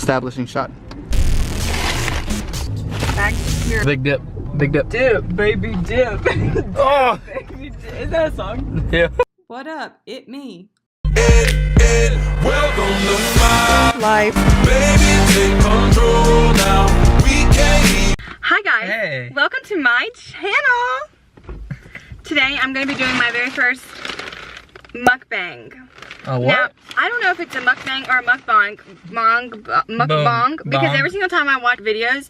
establishing shot. Back here. Big dip. Big dip. Dip, baby, dip. Oh! Baby dip. Is that a song? Yeah. What up? It me. Welcome to my Life. baby, take control now. We can't. Hi guys. Hey. Welcome to my channel. Today I'm going to be doing my very first mukbang. Oh, what? Now, I don't know if it's a mukbang or a mukbang, because every single time I watch videos,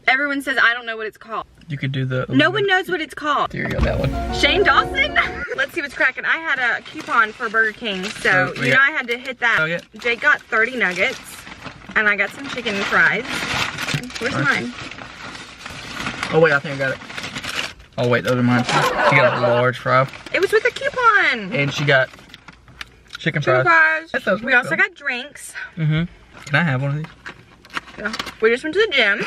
everyone says I don't know what it's called. You could do the... No one knows what it's called. There you go, that one. Shane Dawson? Let's see what's cracking. I had a coupon for Burger King, so you know I had to hit that. Nugget. Jake got 30 nuggets, and I got some chicken fries. Where's mine? Oh, wait, I think I got it. Oh, wait, those are mine. She got a large fry. It was with a coupon. And she got chicken fries. That sounds We good, also though. got drinks. Mm-hmm. Can I have one of these? Yeah. We just went to the gym.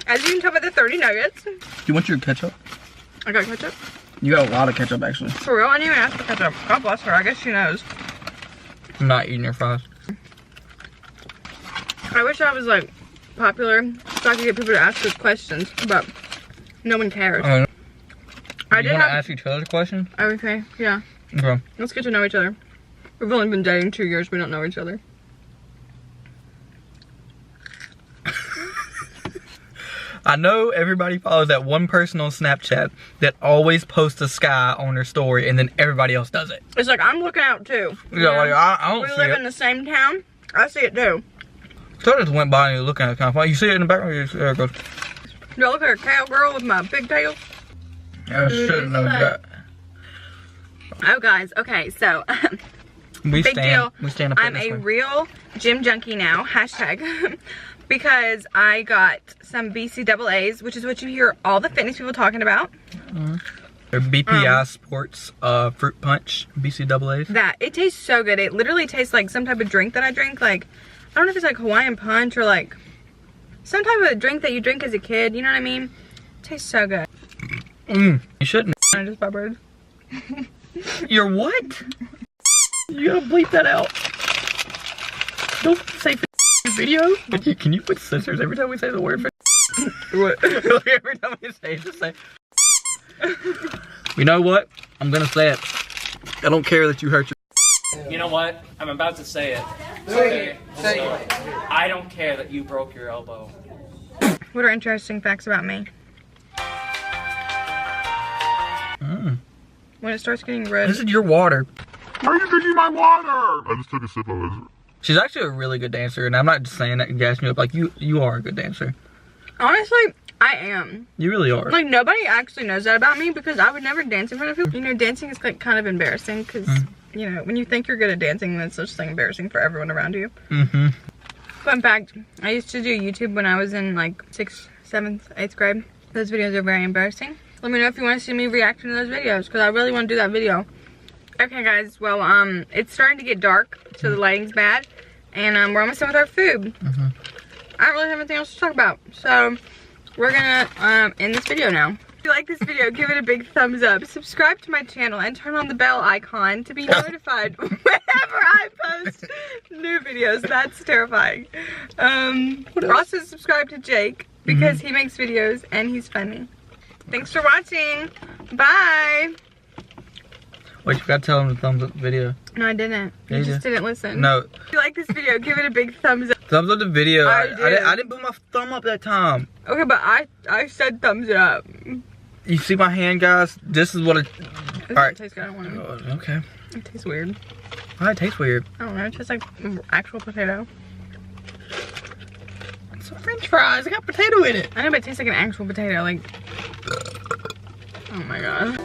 As you can tell by the 30 nuggets. Do you want your ketchup? I got ketchup. You got a lot of ketchup, actually. For real? I didn't even ask for ketchup. God bless her. I guess she knows. I'm not eating your fries. I wish I was like popular so I could get people to ask us questions, but no one cares. I I you did want to have ask each other a question? okay, yeah. Okay. Let's get to know each other. We've only been dating 2 years. We don't know each other. I know everybody follows that one person on Snapchat that always posts a sky on their story and then everybody else does it. It's like I'm looking out too. Yeah, like, I don't We see live it. in the same town. I see it too. So I just went by and you're looking at it kind of funny. You see it in the background? There it goes. Do I look like a cowgirl with my pigtails? I shouldn't know that. Oh guys, okay, so We big deal. We stand up. I'm a real gym junkie now, hashtag, because I got some BCAAs, which is what you hear all the fitness people talking about. They're BPI Sports Fruit Punch BCAAs. That, it tastes so good. It literally tastes like some type of drink that I drink. Like, I don't know if it's like Hawaiian Punch or like some type of drink that you drink as a kid, you know what I mean? It tastes so good. You shouldn't. I just bubbled. You're what? You gotta bleep that out. Don't say your video. Can you put scissors every time we say the word for what? Every time we say it, just say. You know what? I'm gonna say it. I don't care that you hurt your. You know what? I'm about to say it. Say it. I don't care that you broke your elbow. What are interesting facts about me? When it starts getting red. This is your water. Why are you drinking my water? I just took a sip of it. She's actually a really good dancer, and I'm not just saying that and gassing you up. Like, you are a good dancer. Honestly, I am. You really are. Like, nobody actually knows that about me because I would never dance in front of people. You know, dancing is like kind of embarrassing because, you know, when you think you're good at dancing, that's just like embarrassing for everyone around you. Mm-hmm. Fun fact, I used to do YouTube when I was in like 6th, 7th, 8th grade. Those videos are very embarrassing. Let me know if you want to see me reacting to those videos because I really want to do that video. Okay guys, well, it's starting to get dark, so the lighting's bad. And we're almost done with our food. I don't really have anything else to talk about. So, we're gonna end this video now. If you like this video, give it a big thumbs up. Subscribe to my channel and turn on the bell icon to be notified whenever I post new videos. That's terrifying. Also subscribe to Jake because he makes videos and he's funny. Thanks for watching. Bye. Wait, you gotta tell them to thumbs up the video. No, I didn't. Yeah, You you just did. didn't listen. No. If you like this video, give it a big thumbs up. Thumbs up the video. I I didn't put my thumb up that time. Okay, but I said thumbs it up. You see my hand, guys? This is what it... It Alright. tastes good. I don't want to. Oh, okay. It tastes weird. Why it tastes weird? I don't know. It tastes like actual potato. It's French fries. I got potato in it. I know, but it tastes like an actual potato. Like, oh my god.